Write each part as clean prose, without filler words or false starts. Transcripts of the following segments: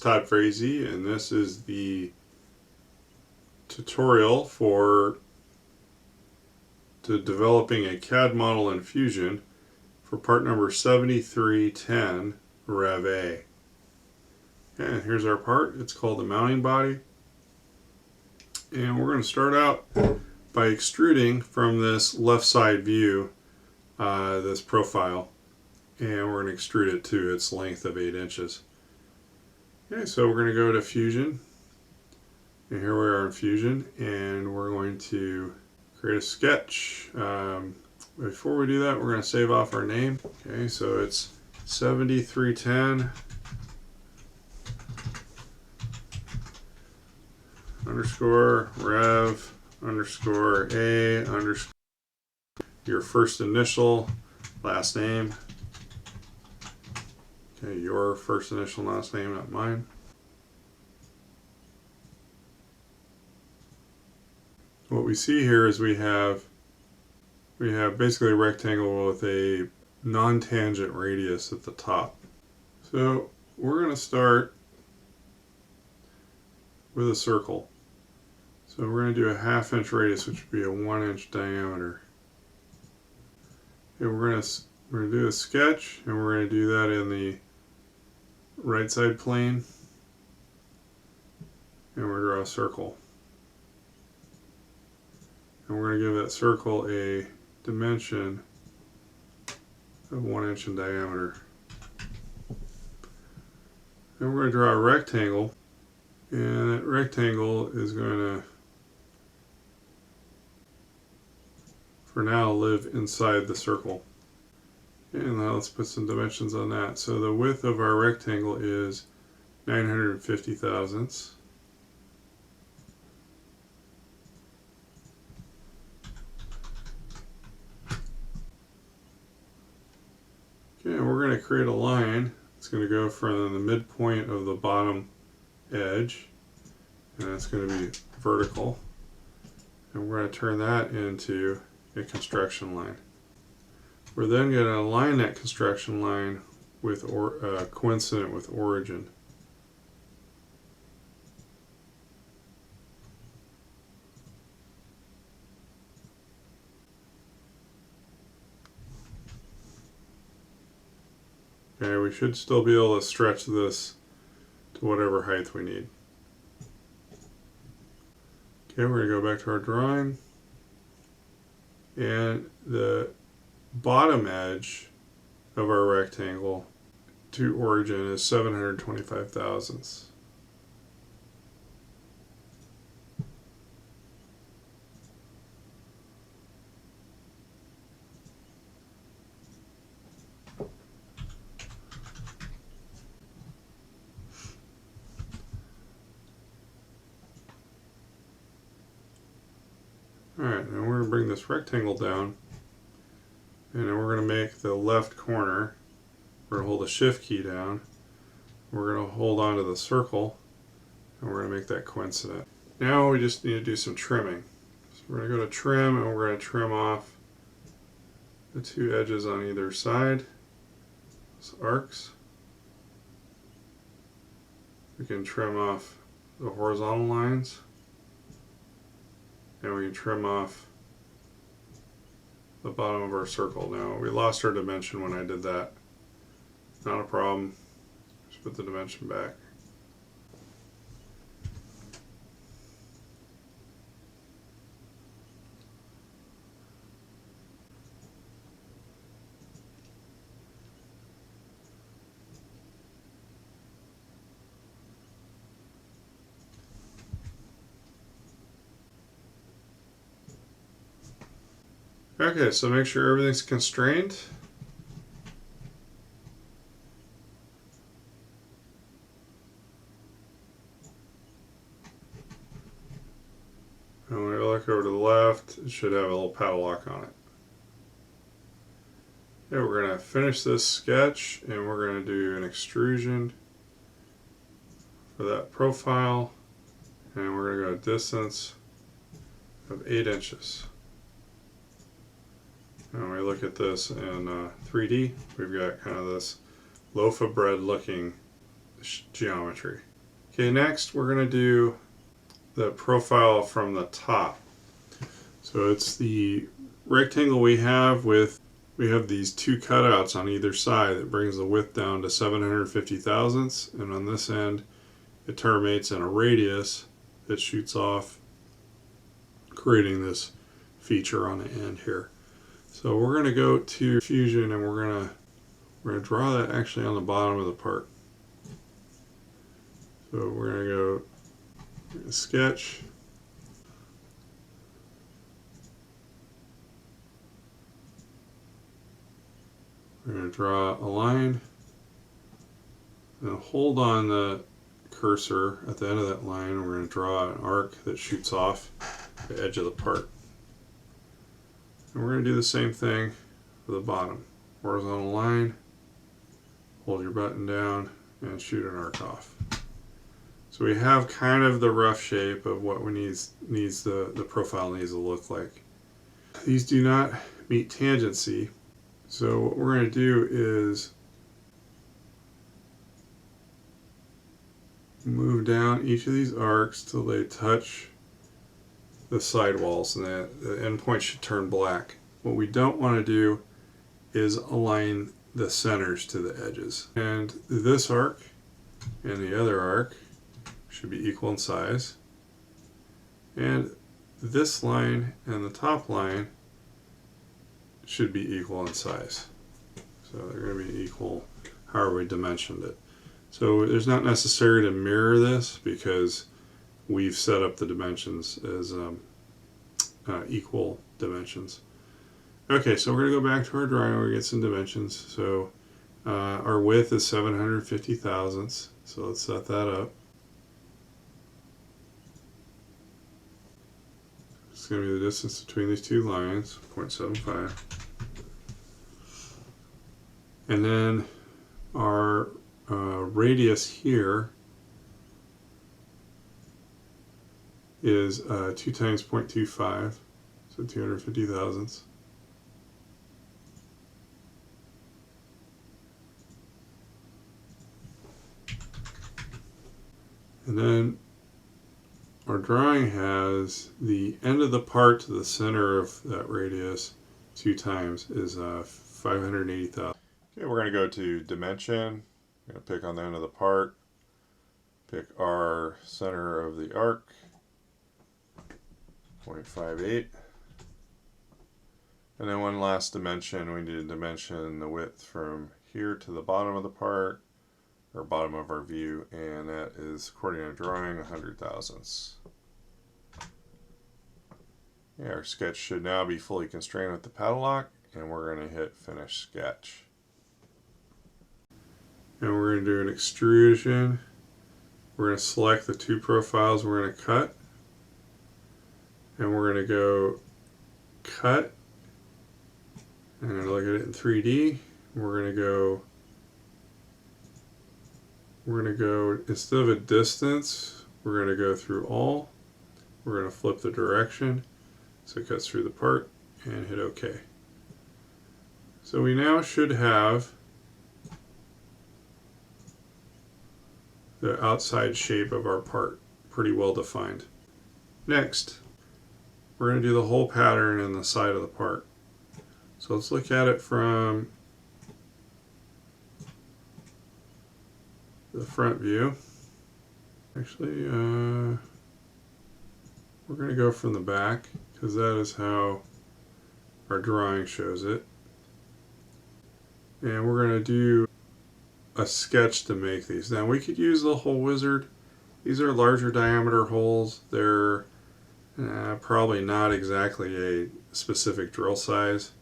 Todd Frazee, and this is the tutorial for developing a CAD model in Fusion for part number 7310, REV A. And here's our part. It's called the mounting body. And we're going to start out by extruding from this left side view this profile. And we're going to extrude it to its length of 8 inches. Okay, so we're going to go to Fusion. And here we are in Fusion. And we're going to create a sketch. Before we do that, we're going to save off our name. Okay, so it's 7310 underscore rev underscore a underscore your first initial, last name. Okay, your first initial, last name, not mine. What we see here is we have basically a rectangle with a non-tangent radius at the top. So we're going to start with a circle. So we're going to do a 1/2 inch radius, which would be a 1 inch diameter. Okay, we're going to do a sketch, and we're going to do that in the right side plane, and we're going to draw a circle. And we're going to give that circle a dimension of 1 inch in diameter. Then we're going to draw a rectangle, and that rectangle is going to, for now, live inside the circle. And now let's put some dimensions on that. So the width of our rectangle is 950 thousandths. Okay, and we're going to create a line. It's going to go from the midpoint of the bottom edge, and that's going to be vertical. And we're going to turn that into a construction line. We're then going to align that construction line with coincident with origin. Okay, we should still be able to stretch this to whatever height we need. Okay, we're going to go back to our drawing. And the bottom edge of our rectangle to origin is 725 thousandths. Alright, now we're going to bring this rectangle down, and then we're going to make the left corner. We're going to hold the shift key down. We're going to hold on to the circle, and we're going to make that coincident. Now we just need to do some trimming. So we're going to go to trim, and we're going to trim off the 2 edges on either side, those arcs. We can trim off the horizontal lines. And we can trim off the bottom of our circle. Now, we lost our dimension when I did that. Not a problem. Just put the dimension back. Okay, so make sure everything's constrained. And when we look over to the left, it should have a little padlock on it. Okay, we're going to finish this sketch, and we're going to do an extrusion for that profile. And we're going to go a distance of 8 inches. And when we look at this in 3D, we've got kind of this loaf of bread looking geometry. Okay, next we're going to do the profile from the top. So it's the rectangle we have these two cutouts on either side that brings the width down to 750 thousandths, and on this end it terminates in a radius that shoots off, creating this feature on the end here. So we're going to go to Fusion and we're going to draw that actually on the bottom of the part. So we're going to go sketch. We're going to draw a line and hold on the cursor at the end of that line. We're going to draw an arc that shoots off the edge of the part. And we're going to do the same thing for the bottom. Horizontal line, hold your button down, and shoot an arc off. So we have kind of the rough shape of what the profile needs to look like. These do not meet tangency. So what we're going to do is move down each of these arcs till they touch the sidewalls, and the end point should turn black. What we don't want to do is align the centers to the edges. And this arc and the other arc should be equal in size. And this line and the top line should be equal in size. So they're going to be equal however we dimensioned it. So it's not necessary to mirror this because we've set up the dimensions as equal dimensions. Okay, so we're going to go back to our drawing where we get some dimensions. So our width is 750 thousandths. So let's set that up. It's going to be the distance between these two lines, 0.75. And then our radius here is 2 times 0.25, so 250 thousandths. And then our drawing has the end of the part to the center of that radius 2 times is 580,000. Okay, we're going to go to dimension. We're going to pick on the end of the part, pick our center of the arc, 0.58. And then one last dimension, we need to dimension the width from here to the bottom of the part, or bottom of our view, and that is, according to our drawing, 100 thousandths. Yeah, our sketch should now be fully constrained with the paddle lock, and we're going to hit Finish Sketch. And we're going to do an extrusion. We're going to select the two profiles we're going to cut, and we're going to go Cut. I'm going to look at it in 3D. We're going to go, instead of a distance, we're going to go through all. We're going to flip the direction so it cuts through the part, and hit OK. So we now should have the outside shape of our part pretty well defined. Next, we're going to do the whole pattern in the side of the part. So let's look at it from the front view. Actually, we're going to go from the back because that is how our drawing shows it. And we're going to do a sketch to make these. Now we could use the hole wizard. These are larger diameter holes. They're probably not exactly a specific drill size,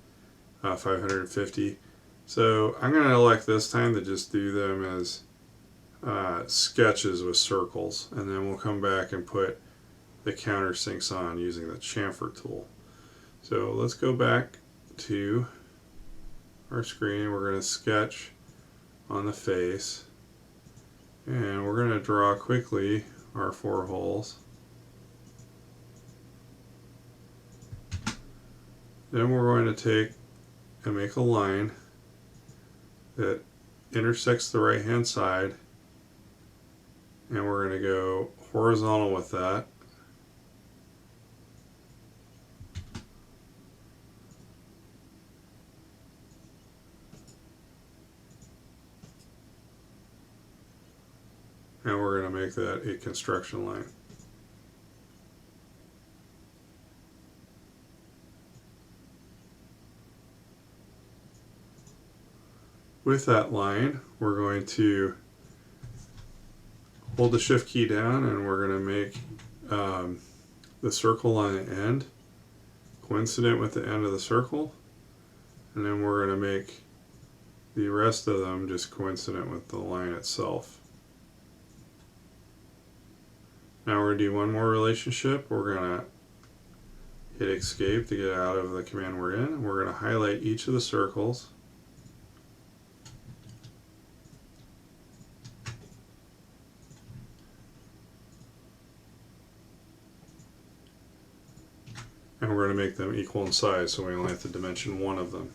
550. So I'm going to elect this time to just do them as sketches with circles, and then we'll come back and put the countersinks on using the chamfer tool. So let's go back to our screen. We're going to sketch on the face, and we're going to draw quickly our 4 holes. Then we're going to take and make a line that intersects the right hand side and we're going to go horizontal with that. And we're going to make that a construction line. With that line, we're going to hold the shift key down and we're going to make the circle on the end coincident with the end of the circle. And then we're going to make the rest of them just coincident with the line itself. Now we're going to do one more relationship. We're going to hit escape to get out of the command we're in. We're going to highlight each of the circles. And we're going to make them equal in size, so we only have to dimension one of them.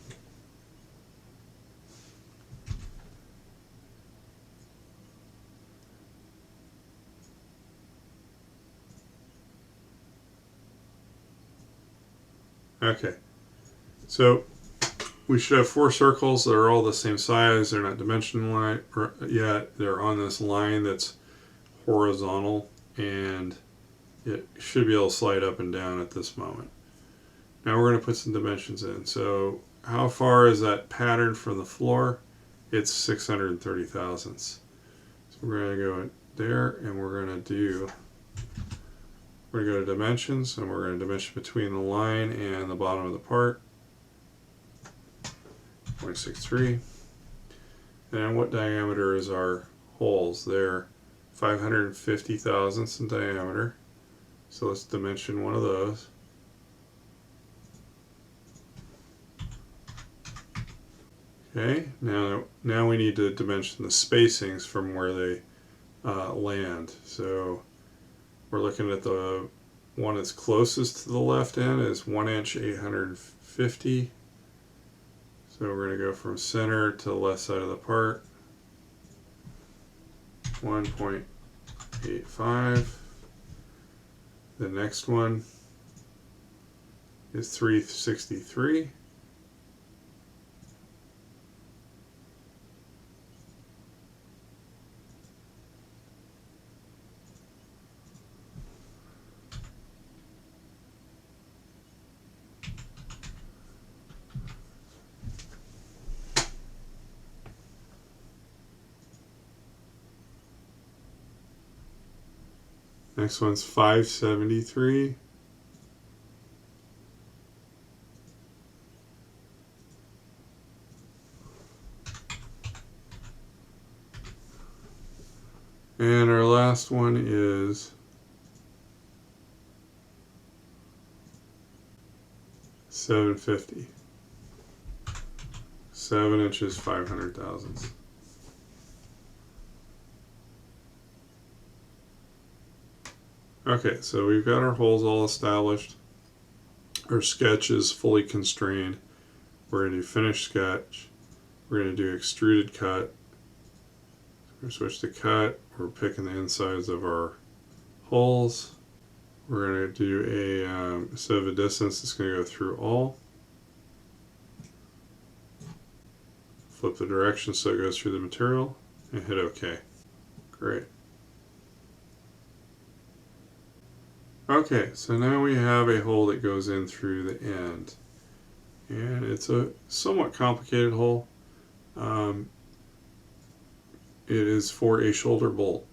Okay, so we should have 4 circles that are all the same size. They're not dimensional yet. They're on this line that's horizontal, and it should be able to slide up and down at this moment. Now we're going to put some dimensions in. So how far is that pattern from the floor? It's 630 thousandths. So we're going to go there, and we're going to go to dimensions, and we're going to dimension between the line and the bottom of the part. 0.63. And what diameter is our holes? They're 550 thousandths in diameter. So let's dimension one of those. Okay, now we need to dimension the spacings from where they land. So we're looking at the one that's closest to the left end is 1 inch 850. So we're going to go from center to the left side of the part. 1.85. The next one is 363. Next one's 573. And our last one is 750. 7 inches 500 thousandths. Okay, so we've got our holes all established. Our sketch is fully constrained. We're going to do finish sketch. We're going to do extruded cut. We're going to switch to cut. We're picking the insides of our holes. We're going to do a set of a distance that's going to go through all. Flip the direction so it goes through the material and hit OK. Great. Okay, so now we have a hole that goes in through the end. And it's a somewhat complicated hole. It is for a shoulder bolt.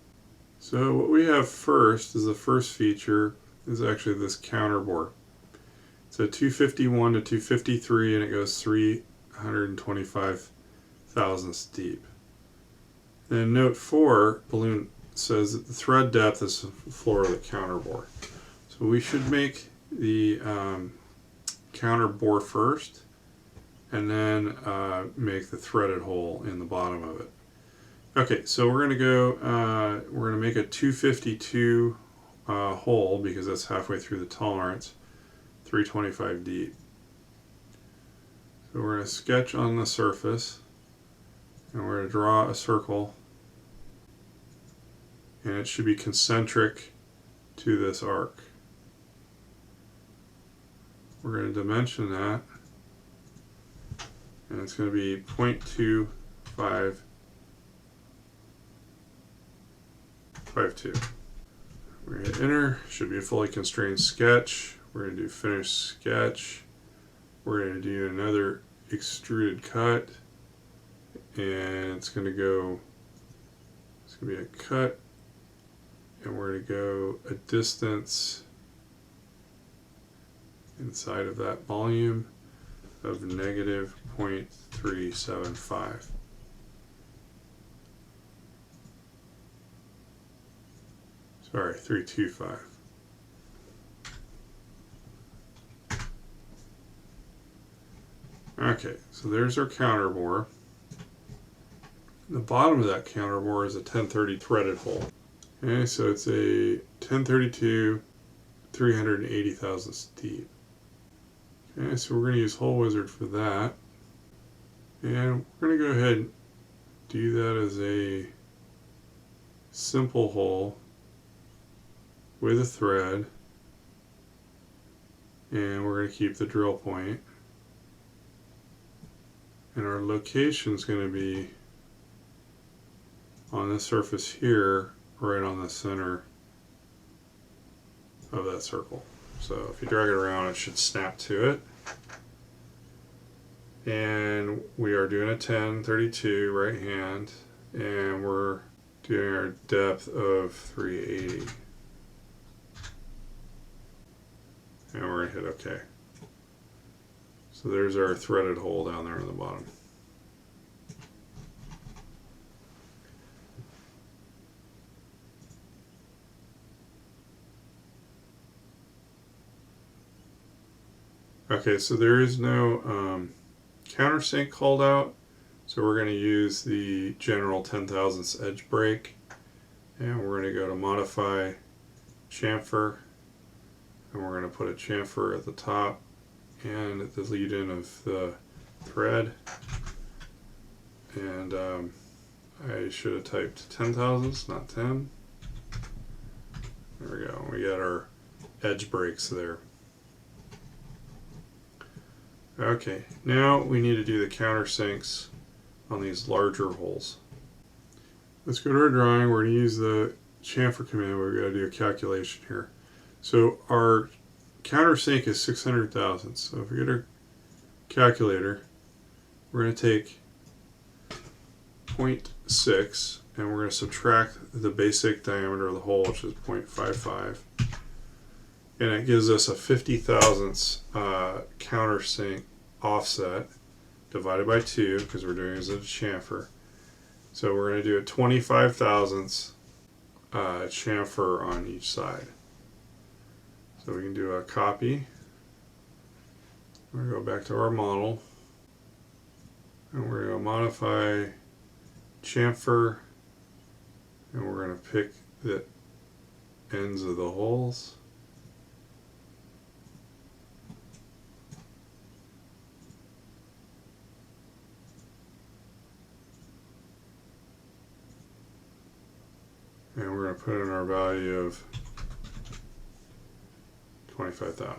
So what we have first is the first feature is actually this counter bore. It's a 251 to 253 and it goes 325 thousandths deep. Then note 4, balloon says that the thread depth is the floor of the counter bore. So we should make the counter bore first and then make the threaded hole in the bottom of it. Okay, so we're going to go, we're going to make a 252 hole because that's halfway through the tolerance, 325 deep. So we're going to sketch on the surface and we're going to draw a circle and it should be concentric to this arc. We're going to dimension that, and it's going to be 0.2552. We're going to hit enter. Should be a fully constrained sketch. We're going to do finish sketch. We're going to do another extruded cut, and it's going to go, it's going to be a cut, and we're going to go a distance inside of that volume of negative 0.375. Sorry, 325. Okay, so there's our counter bore. The bottom of that counter bore is a 1030 threaded hole. Okay, so it's a 1032 380 thousandths deep. Okay, so we're going to use Hole Wizard for that. And we're going to go ahead and do that as a simple hole with a thread. And we're going to keep the drill point. And our location is going to be on this surface here, right on the center of that circle. So if you drag it around, it should snap to it. And we are doing a 1032 right hand, and we're doing our depth of 380. And we're going to hit OK. So there's our threaded hole down there on the bottom. Okay, so there is no countersink called out, so we're going to use the general 10 thousandths edge break, and we're going to go to modify chamfer, and we're going to put a chamfer at the top and at the lead in of the thread, and I should have typed 10 thousandths, not 10. There we go, we got our edge breaks there. Okay, now we need to do the countersinks on these larger holes. Let's go to our drawing. We're going to use the chamfer command. We've got to do a calculation here. So our countersink is 600 thousandths. So if we get our calculator, we're going to take 0.6 and we're going to subtract the basic diameter of the hole, which is 0.55. And it gives us a 50 thousandths countersink offset divided by 2 because we're doing it as a chamfer. So we're going to do a 25 thousandths chamfer on each side. So we can do a copy. We're going to go back to our model, and we're going to modify chamfer, and we're going to pick the ends of the holes. And we're going to put in our value of 25,000.